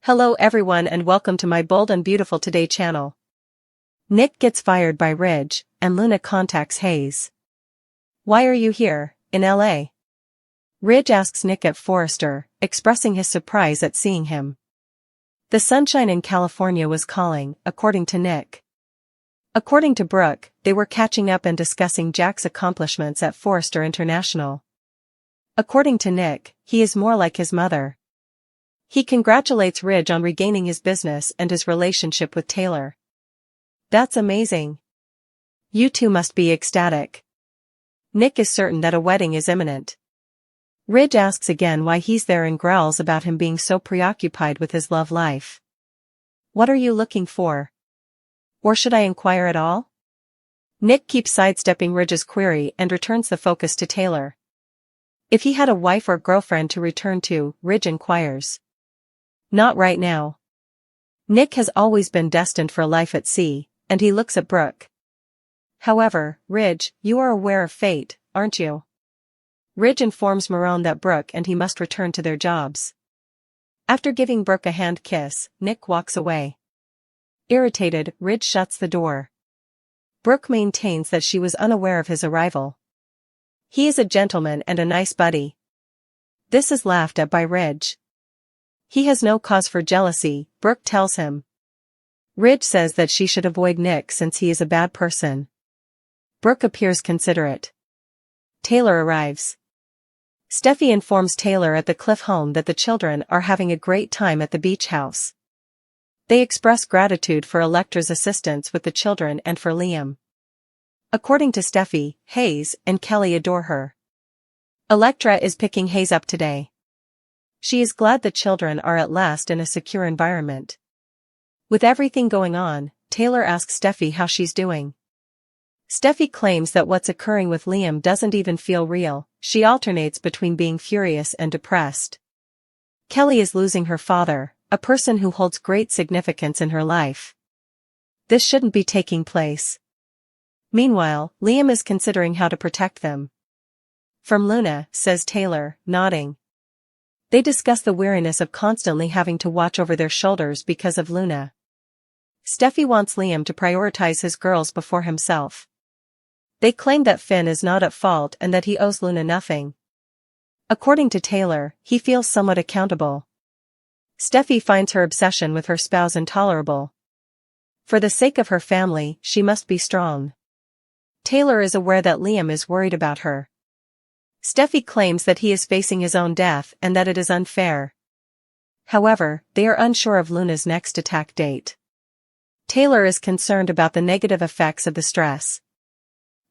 Hello everyone and welcome to my Bold and Beautiful Today channel. Nick gets fired by Ridge, and Luna contacts Hayes. Why are you here, in LA? Ridge asks Nick at Forrester, expressing his surprise at seeing him. The sunshine in California was calling, according to Nick. According to Brooke, they were catching up and discussing Jack's accomplishments at Forrester International. According to Nick, he is more like his mother. He congratulates Ridge on regaining his business and his relationship with Taylor. That's amazing. You two must be ecstatic. Nick is certain that a wedding is imminent. Ridge asks again why he's there and growls about him being so preoccupied with his love life. What are you looking for? Or should I inquire at all? Nick keeps sidestepping Ridge's query and returns the focus to Taylor. If he had a wife or girlfriend to return to, Ridge inquires. Not right now. Nick has always been destined for a life at sea, and he looks at Brooke. However, Ridge, you are aware of fate, aren't you? Ridge informs Marone that Brooke and he must return to their jobs. After giving Brooke a hand kiss, Nick walks away. Irritated, Ridge shuts the door. Brooke maintains that she was unaware of his arrival. He is a gentleman and a nice buddy. This is laughed at by Ridge. He has no cause for jealousy, Brooke tells him. Ridge says that she should avoid Nick since he is a bad person. Brooke appears considerate. Taylor arrives. Steffi informs Taylor at the Cliff home that the children are having a great time at the beach house. They express gratitude for Electra's assistance with the children and for Liam. According to Steffi, Hayes and Kelly adore her. Electra is picking Hayes up today. She is glad the children are at last in a secure environment. With everything going on, Taylor asks Steffi how she's doing. Steffi claims that what's occurring with Liam doesn't even feel real. She alternates between being furious and depressed. Kelly is losing her father, a person who holds great significance in her life. This shouldn't be taking place. Meanwhile, Liam is considering how to protect them. From Luna, says Taylor, nodding. They discuss the weariness of constantly having to watch over their shoulders because of Luna. Steffi wants Liam to prioritize his girls before himself. They claim that Finn is not at fault and that he owes Luna nothing. According to Taylor, he feels somewhat accountable. Steffi finds her obsession with her spouse intolerable. For the sake of her family, she must be strong. Taylor is aware that Liam is worried about her. Steffi claims that he is facing his own death and that it is unfair. However, they are unsure of Luna's next attack date. Taylor is concerned about the negative effects of the stress.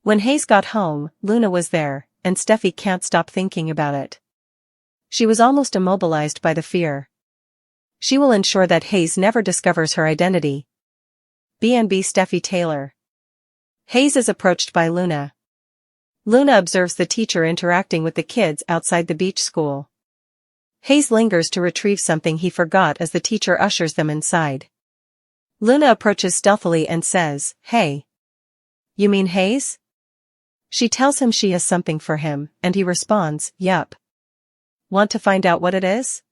When Hayes got home, Luna was there, and Steffi can't stop thinking about it. She was almost immobilized by the fear. She will ensure that Hayes never discovers her identity. B&B Steffi Taylor. Hayes is approached by Luna. Luna observes the teacher interacting with the kids outside the beach school. Hayes lingers to retrieve something he forgot as the teacher ushers them inside. Luna approaches stealthily and says, "Hey. You mean Hayes?" She tells him she has something for him, and he responds, "Yup. Want to find out what it is?"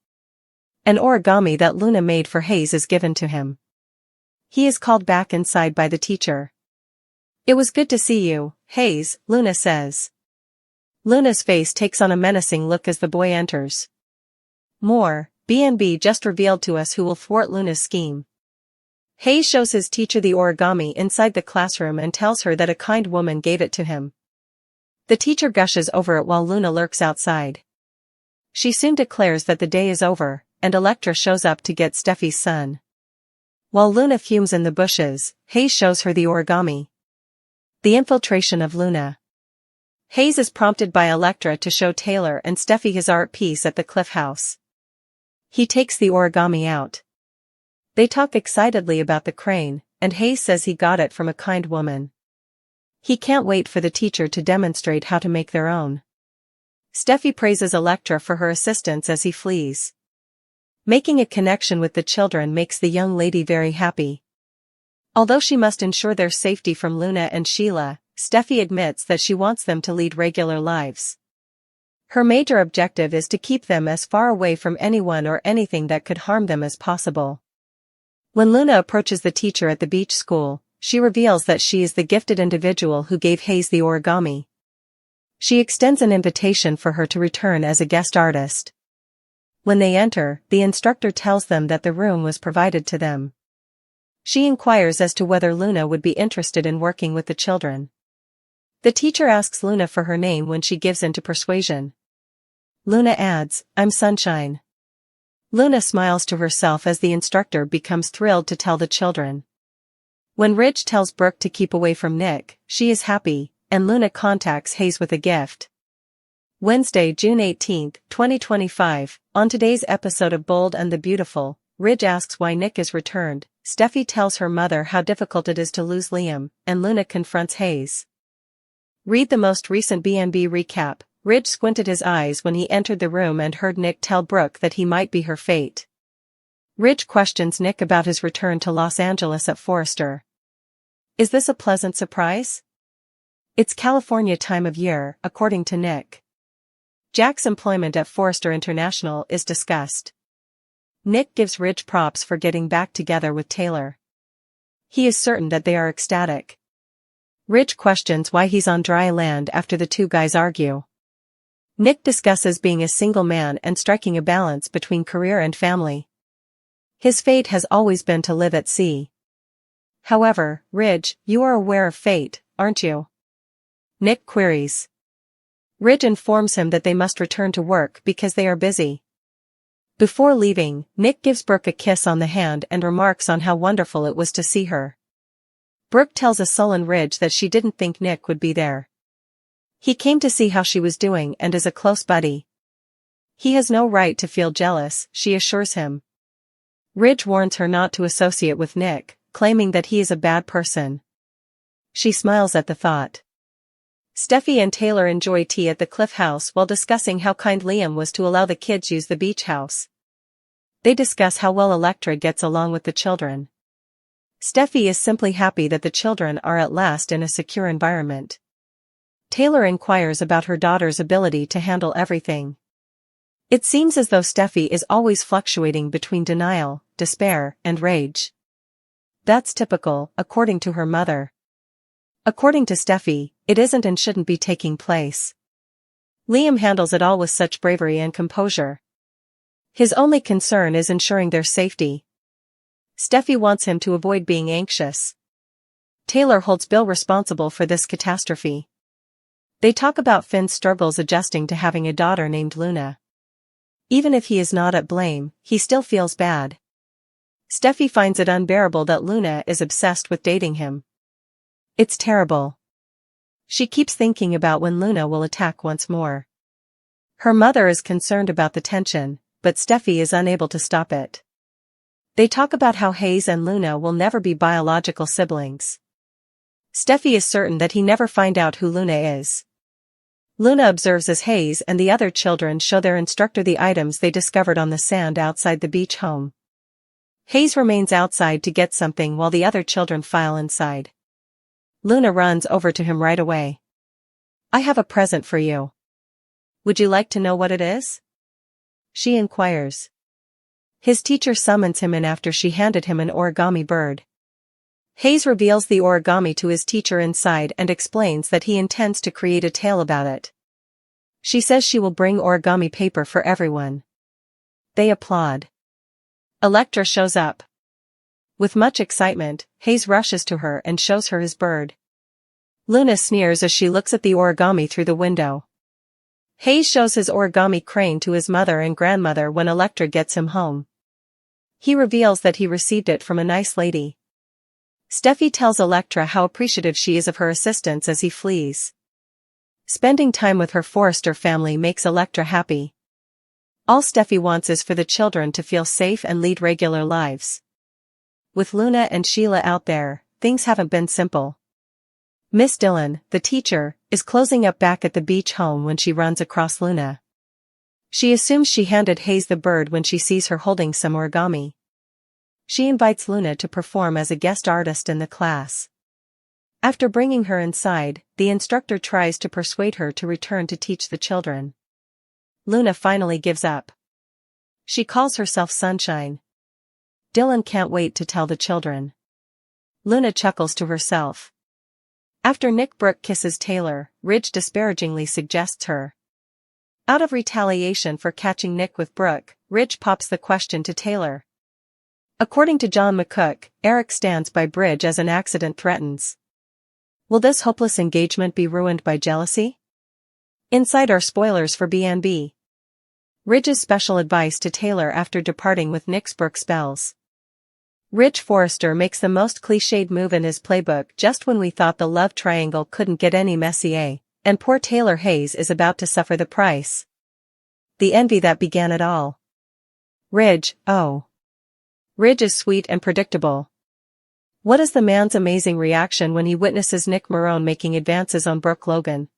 An origami that Luna made for Hayes is given to him. He is called back inside by the teacher. "It was good to see you, Hayes," Luna says. Luna's face takes on a menacing look as the boy enters. More, B&B just revealed to us who will thwart Luna's scheme. Hayes shows his teacher the origami inside the classroom and tells her that a kind woman gave it to him. The teacher gushes over it while Luna lurks outside. She soon declares that the day is over, and Electra shows up to get Steffi's son. While Luna fumes in the bushes, Hayes shows her the origami. The infiltration of Luna. Hayes is prompted by Electra to show Taylor and Steffi his art piece at the Cliff house. He takes the origami out. They talk excitedly about the crane, and Hayes says he got it from a kind woman. He can't wait for the teacher to demonstrate how to make their own. Steffi praises Electra for her assistance as he flees. Making a connection with the children makes the young lady very happy. Although she must ensure their safety from Luna and Sheila, Steffi admits that she wants them to lead regular lives. Her major objective is to keep them as far away from anyone or anything that could harm them as possible. When Luna approaches the teacher at the beach school, she reveals that she is the gifted individual who gave Hayes the origami. She extends an invitation for her to return as a guest artist. When they enter, the instructor tells them that the room was provided to them. She inquires as to whether Luna would be interested in working with the children. The teacher asks Luna for her name when she gives in to persuasion. Luna adds, "I'm Sunshine." Luna smiles to herself as the instructor becomes thrilled to tell the children. When Ridge tells Brooke to keep away from Nick, she is happy, and Luna contacts Hayes with a gift. Wednesday, June 18, 2025, on today's episode of Bold and the Beautiful, Ridge asks why Nick is returned, Steffi tells her mother how difficult it is to lose Liam, and Luna confronts Hayes. Read the most recent B&B recap. Ridge squinted his eyes when he entered the room and heard Nick tell Brooke that he might be her fate. Ridge questions Nick about his return to Los Angeles at Forrester. Is this a pleasant surprise? It's California time of year, according to Nick. Jack's employment at Forrester International is discussed. Nick gives Ridge props for getting back together with Taylor. He is certain that they are ecstatic. Ridge questions why he's on dry land after the two guys argue. Nick discusses being a single man and striking a balance between career and family. His fate has always been to live at sea. However, Ridge, you are aware of fate, aren't you? Nick queries. Ridge informs him that they must return to work because they are busy. Before leaving, Nick gives Brooke a kiss on the hand and remarks on how wonderful it was to see her. Brooke tells a sullen Ridge that she didn't think Nick would be there. He came to see how she was doing and is a close buddy. He has no right to feel jealous, she assures him. Ridge warns her not to associate with Nick, claiming that he is a bad person. She smiles at the thought. Steffi and Taylor enjoy tea at the Cliff House while discussing how kind Liam was to allow the kids use the beach house. They discuss how well Electra gets along with the children. Steffi is simply happy that the children are at last in a secure environment. Taylor inquires about her daughter's ability to handle everything. It seems as though Steffi is always fluctuating between denial, despair, and rage. That's typical, according to her mother. According to Steffi, it isn't and shouldn't be taking place. Liam handles it all with such bravery and composure. His only concern is ensuring their safety. Steffi wants him to avoid being anxious. Taylor holds Bill responsible for this catastrophe. They talk about Finn's struggles adjusting to having a daughter named Luna. Even if he is not at blame, he still feels bad. Steffi finds it unbearable that Luna is obsessed with dating him. It's terrible. She keeps thinking about when Luna will attack once more. Her mother is concerned about the tension, but Steffi is unable to stop it. They talk about how Hayes and Luna will never be biological siblings. Steffi is certain that he never find out who Luna is. Luna observes as Hayes and the other children show their instructor the items they discovered on the sand outside the beach home. Hayes remains outside to get something while the other children file inside. Luna runs over to him right away. I have a present for you. Would you like to know what it is? She inquires. His teacher summons him in after she handed him an origami bird. Hayes reveals the origami to his teacher inside and explains that he intends to create a tale about it. She says she will bring origami paper for everyone. They applaud. Electra shows up. With much excitement, Hayes rushes to her and shows her his bird. Luna sneers as she looks at the origami through the window. Hayes shows his origami crane to his mother and grandmother when Electra gets him home. He reveals that he received it from a nice lady. Steffi tells Electra how appreciative she is of her assistance as he flees. Spending time with her Forrester family makes Electra happy. All Steffi wants is for the children to feel safe and lead regular lives. With Luna and Sheila out there, things haven't been simple. Miss Dillon, the teacher, is closing up back at the beach home when she runs across Luna. She assumes she handed Hayes the bird when she sees her holding some origami. She invites Luna to perform as a guest artist in the class. After bringing her inside, the instructor tries to persuade her to return to teach the children. Luna finally gives up. She calls herself Sunshine. Dylan can't wait to tell the children. Luna chuckles to herself. After Nick Brooke kisses Taylor, Ridge disparagingly suggests her. Out of retaliation for catching Nick with Brooke, Ridge pops the question to Taylor. According to John McCook, Eric stands by Bridge as an accident threatens. Will this hopeless engagement be ruined by jealousy? Inside are spoilers for B&B. Ridge's special advice to Taylor after departing with Nick's Brooke spells. Ridge Forrester makes the most cliched move in his playbook just when we thought the love triangle couldn't get any messier, and poor Taylor Hayes is about to suffer the price. The envy that began it all. Ridge, oh. Ridge is sweet and predictable. What is the man's amazing reaction when he witnesses Nick Marone making advances on Brooke Logan?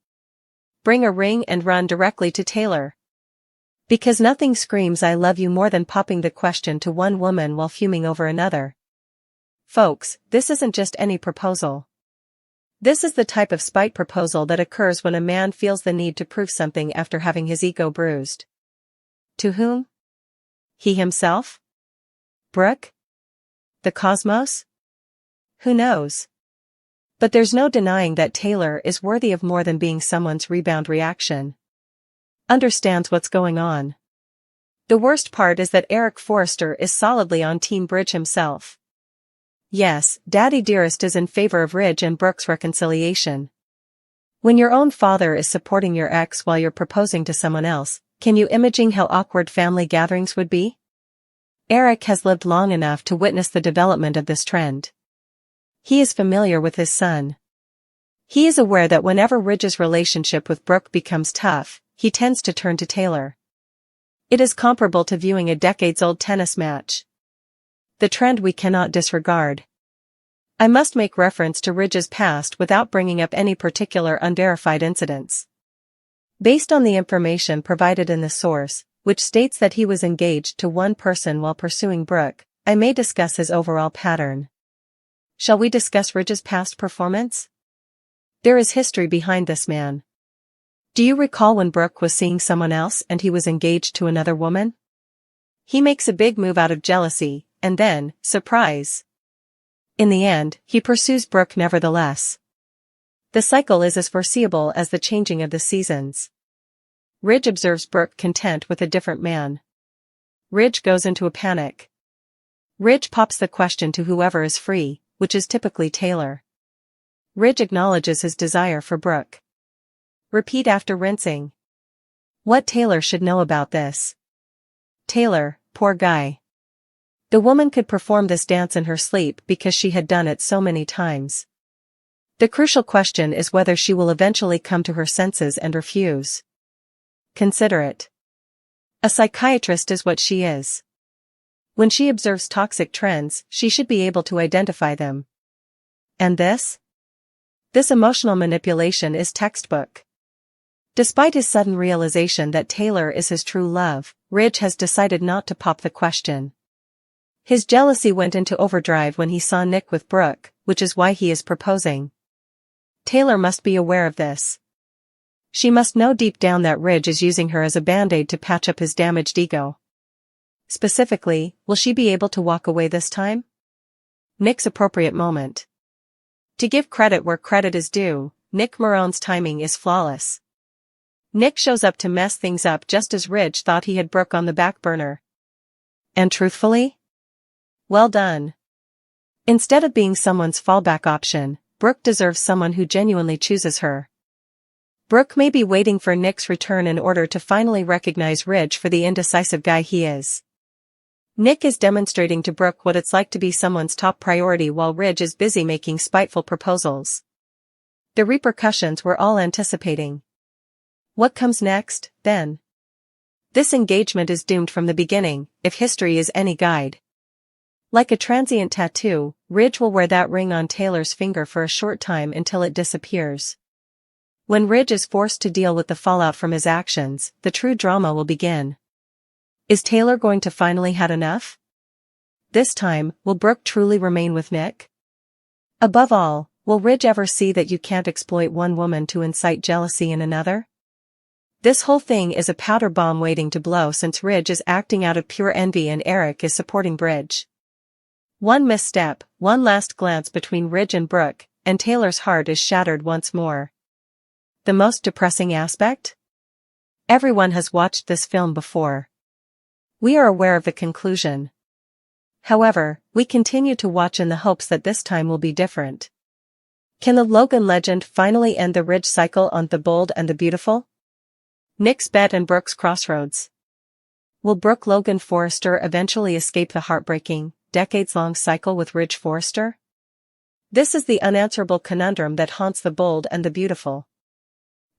Bring a ring and run directly to Taylor. Because nothing screams I love you more than popping the question to one woman while fuming over another. Folks, this isn't just any proposal. This is the type of spite proposal that occurs when a man feels the need to prove something after having his ego bruised. To whom? He himself? Brooke? The cosmos? Who knows? But there's no denying that Taylor is worthy of more than being someone's rebound reaction. Understands what's going on. The worst part is that Eric Forrester is solidly on Team Bridge himself. Yes, Daddy Dearest is in favor of Ridge and Brooke's reconciliation. When your own father is supporting your ex while you're proposing to someone else, can you imagine how awkward family gatherings would be? Eric has lived long enough to witness the development of this trend. He is familiar with his son. He is aware that whenever Ridge's relationship with Brooke becomes tough, he tends to turn to Taylor. It is comparable to viewing a decades-old tennis match. The trend we cannot disregard. I must make reference to Ridge's past without bringing up any particular unverified incidents. Based on the information provided in the source, which states that he was engaged to one person while pursuing Brooke, I may discuss his overall pattern. Shall we discuss Ridge's past performance? There is history behind this man. Do you recall when Brooke was seeing someone else and he was engaged to another woman? He makes a big move out of jealousy, and then, surprise. In the end, he pursues Brooke nevertheless. The cycle is as foreseeable as the changing of the seasons. Ridge observes Brooke content with a different man. Ridge goes into a panic. Ridge pops the question to whoever is free, which is typically Taylor. Ridge acknowledges his desire for Brooke. Repeat after rinsing. What Taylor should know about this? Taylor, poor guy. The woman could perform this dance in her sleep because she had done it so many times. The crucial question is whether she will eventually come to her senses and refuse. Consider it. A psychiatrist is what she is. When she observes toxic trends, she should be able to identify them. And this? This emotional manipulation is textbook. Despite his sudden realization that Taylor is his true love, Ridge has decided not to pop the question. His jealousy went into overdrive when he saw Nick with Brooke, which is why he is proposing. Taylor must be aware of this. She must know deep down that Ridge is using her as a band-aid to patch up his damaged ego. Specifically, will she be able to walk away this time? Nick's appropriate moment. To give credit where credit is due, Nick Marone's timing is flawless. Nick shows up to mess things up just as Ridge thought he had Brooke on the back burner. And truthfully? Well done. Instead of being someone's fallback option, Brooke deserves someone who genuinely chooses her. Brooke may be waiting for Nick's return in order to finally recognize Ridge for the indecisive guy he is. Nick is demonstrating to Brooke what it's like to be someone's top priority while Ridge is busy making spiteful proposals. The repercussions we're all anticipating. What comes next, then? This engagement is doomed from the beginning, if history is any guide. Like a transient tattoo, Ridge will wear that ring on Taylor's finger for a short time until it disappears. When Ridge is forced to deal with the fallout from his actions, the true drama will begin. Is Taylor going to finally had enough? This time, will Brooke truly remain with Nick? Above all, will Ridge ever see that you can't exploit one woman to incite jealousy in another? This whole thing is a powder bomb waiting to blow since Ridge is acting out of pure envy and Eric is supporting Bridge. One misstep, one last glance between Ridge and Brooke, and Taylor's heart is shattered once more. The most depressing aspect? Everyone has watched this film before. We are aware of the conclusion. However, we continue to watch in the hopes that this time will be different. Can the Logan legend finally end the Ridge cycle on The Bold and the Beautiful? Nick's bet and Brooke's crossroads. Will Brooke Logan Forrester eventually escape the heartbreaking, decades-long cycle with Ridge Forrester? This is the unanswerable conundrum that haunts The Bold and the Beautiful.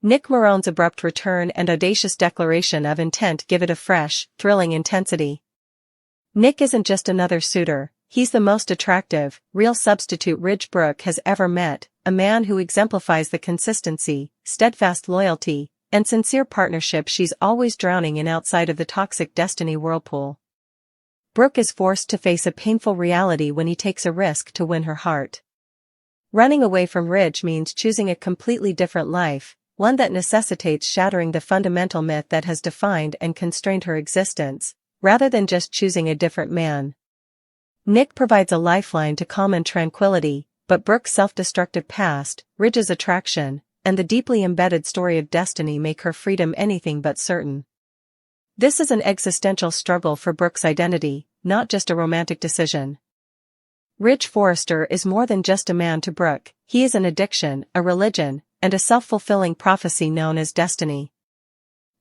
Nick Marone's abrupt return and audacious declaration of intent give it a fresh, thrilling intensity. Nick isn't just another suitor, he's the most attractive, real substitute Ridge Brooke has ever met, a man who exemplifies the consistency, steadfast loyalty, and sincere partnership she's always drowning in outside of the toxic destiny whirlpool. Brooke is forced to face a painful reality when he takes a risk to win her heart. Running away from Ridge means choosing a completely different life, one that necessitates shattering the fundamental myth that has defined and constrained her existence, rather than just choosing a different man. Nick provides a lifeline to calm and tranquility, but Brooke's self-destructive past, Ridge's attraction, and the deeply embedded story of destiny make her freedom anything but certain. This is an existential struggle for Brooke's identity, not just a romantic decision. Ridge Forrester is more than just a man to Brooke, he is an addiction, a religion, and a self-fulfilling prophecy known as destiny.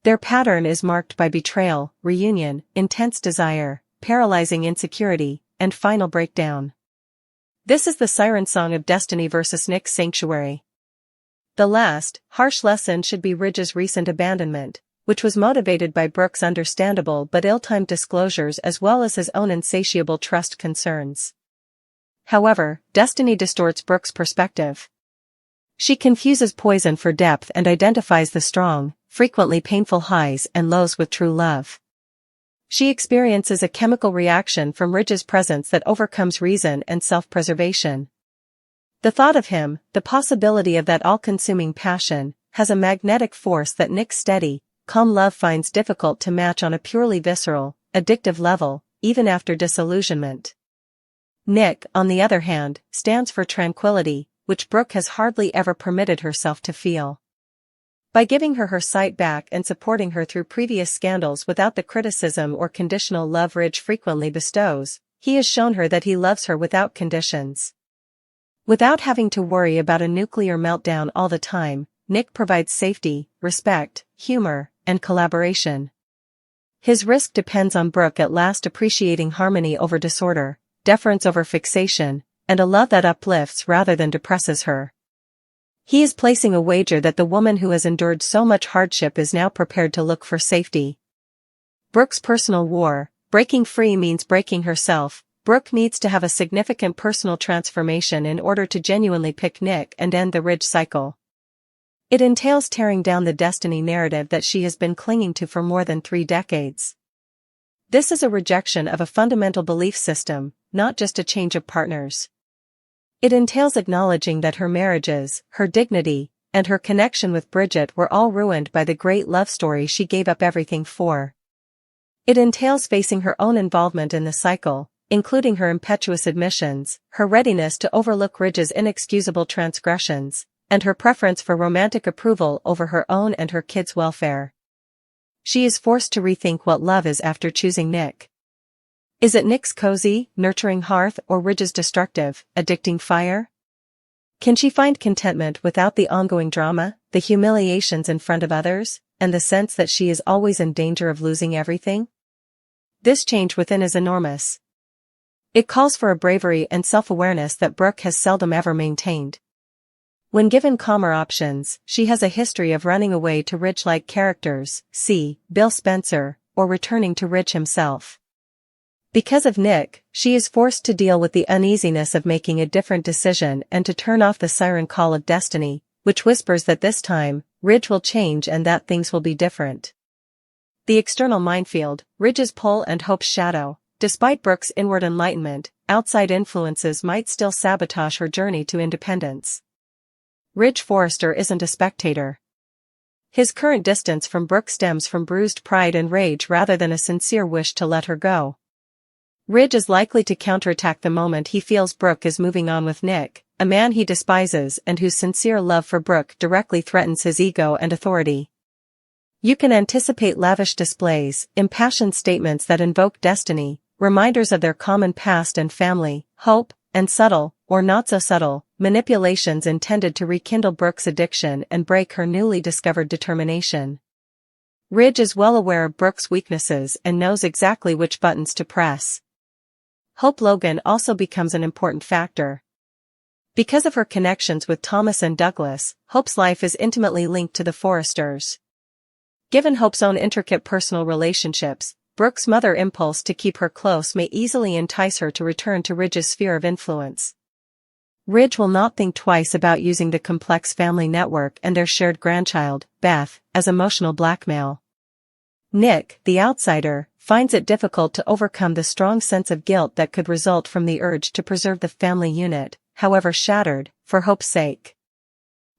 Their pattern is marked by betrayal, reunion, intense desire, paralyzing insecurity, and final breakdown. This is the siren song of destiny versus Nick's sanctuary. The last, harsh lesson should be Ridge's recent abandonment, which was motivated by Brooke's understandable but ill-timed disclosures as well as his own insatiable trust concerns. However, destiny distorts Brooke's perspective. She confuses poison for depth and identifies the strong, frequently painful highs and lows with true love. She experiences a chemical reaction from Ridge's presence that overcomes reason and self-preservation. The thought of him, the possibility of that all-consuming passion, has a magnetic force that Nick's steady, calm love finds difficult to match on a purely visceral, addictive level, even after disillusionment. Nick, on the other hand, stands for tranquility, which Brooke has hardly ever permitted herself to feel. By giving her her sight back and supporting her through previous scandals without the criticism or conditional love Ridge frequently bestows, he has shown her that he loves her without conditions. Without having to worry about a nuclear meltdown all the time, Nick provides safety, respect, humor, and collaboration. His risk depends on Brooke at last appreciating harmony over disorder, deference over fixation, and a love that uplifts rather than depresses her. He is placing a wager that the woman who has endured so much hardship is now prepared to look for safety. Brooke's personal war, breaking free means breaking herself. Brooke needs to have a significant personal transformation in order to genuinely pick Nick and end the Ridge cycle. It entails tearing down the destiny narrative that she has been clinging to for more than 3 decades. This is a rejection of a fundamental belief system, not just a change of partners. It entails acknowledging that her marriages, her dignity, and her connection with Bridget were all ruined by the great love story she gave up everything for. It entails facing her own involvement in the cycle, including her impetuous admissions, her readiness to overlook Ridge's inexcusable transgressions, and her preference for romantic approval over her own and her kids' welfare. She is forced to rethink what love is after choosing Nick. Is it Nick's cozy, nurturing hearth or Ridge's destructive, addicting fire? Can she find contentment without the ongoing drama, the humiliations in front of others, and the sense that she is always in danger of losing everything? This change within is enormous. It calls for a bravery and self-awareness that Brooke has seldom ever maintained. When given calmer options, she has a history of running away to Ridge-like characters, see Bill Spencer, or returning to Ridge himself. Because of Nick, she is forced to deal with the uneasiness of making a different decision and to turn off the siren call of destiny, which whispers that this time, Ridge will change and that things will be different. The external minefield, Ridge's pull and Hope's shadow. Despite Brooke's inward enlightenment, outside influences might still sabotage her journey to independence. Ridge Forrester isn't a spectator. His current distance from Brooke stems from bruised pride and rage rather than a sincere wish to let her go. Ridge is likely to counterattack the moment he feels Brooke is moving on with Nick, a man he despises and whose sincere love for Brooke directly threatens his ego and authority. You can anticipate lavish displays, impassioned statements that invoke destiny, reminders of their common past and family, hope, and subtle, or not so subtle, manipulations intended to rekindle Brooke's addiction and break her newly discovered determination. Ridge is well aware of Brooke's weaknesses and knows exactly which buttons to press. Hope Logan also becomes an important factor. Because of her connections with Thomas and Douglas, Hope's life is intimately linked to the Forresters. Given Hope's own intricate personal relationships, Brooke's mother impulse to keep her close may easily entice her to return to Ridge's sphere of influence. Ridge will not think twice about using the complex family network and their shared grandchild, Beth, as emotional blackmail. Nick, the outsider, finds it difficult to overcome the strong sense of guilt that could result from the urge to preserve the family unit, however shattered, for Hope's sake.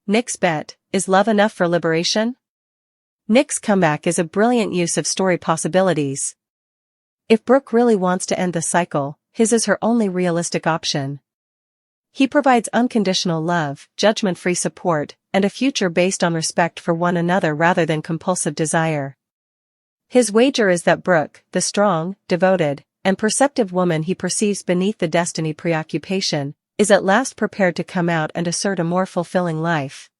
Nick's bet, is love enough for liberation? Nick's comeback is a brilliant use of story possibilities. If Brooke really wants to end the cycle, his is her only realistic option. He provides unconditional love, judgment-free support, and a future based on respect for one another rather than compulsive desire. His wager is that Brooke, the strong, devoted, and perceptive woman he perceives beneath the destiny preoccupation, is at last prepared to come out and assert a more fulfilling life.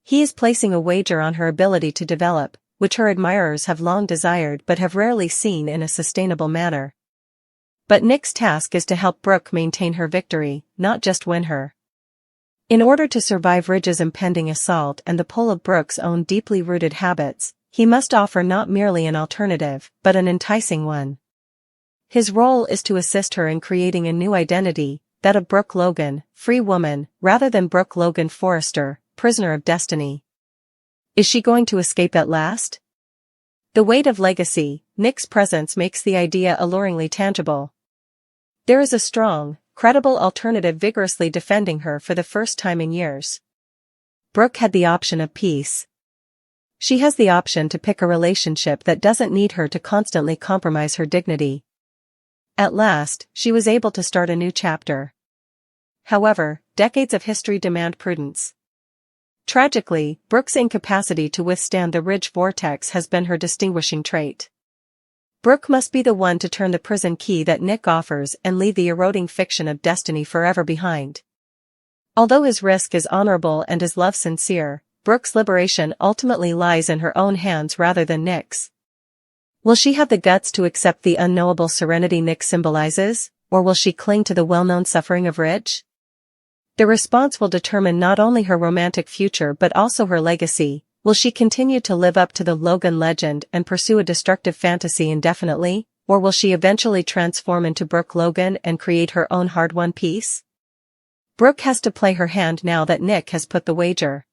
He is placing a wager on her ability to develop, which her admirers have long desired but have rarely seen in a sustainable manner. But Nick's task is to help Brooke maintain her victory, not just win her. In order to survive Ridge's impending assault and the pull of Brooke's own deeply rooted habits, he must offer not merely an alternative, but an enticing one. His role is to assist her in creating a new identity, that of Brooke Logan, free woman, rather than Brooke Logan Forrester, prisoner of destiny. Is she going to escape at last? The weight of legacy, Nick's presence makes the idea alluringly tangible. There is a strong, credible alternative vigorously defending her for the first time in years. Brooke had the option of peace. She has the option to pick a relationship that doesn't need her to constantly compromise her dignity. At last, she was able to start a new chapter. However, decades of history demand prudence. Tragically, Brooke's incapacity to withstand the Ridge vortex has been her distinguishing trait. Brooke must be the one to turn the prison key that Nick offers and leave the eroding fiction of destiny forever behind. Although his risk is honorable and his love sincere, Brooke's liberation ultimately lies in her own hands rather than Nick's. Will she have the guts to accept the unknowable serenity Nick symbolizes, or will she cling to the well-known suffering of Ridge? The response will determine not only her romantic future but also her legacy. Will she continue to live up to the Logan legend and pursue a destructive fantasy indefinitely, or will she eventually transform into Brooke Logan and create her own hard-won peace? Brooke has to play her hand now that Nick has put the wager.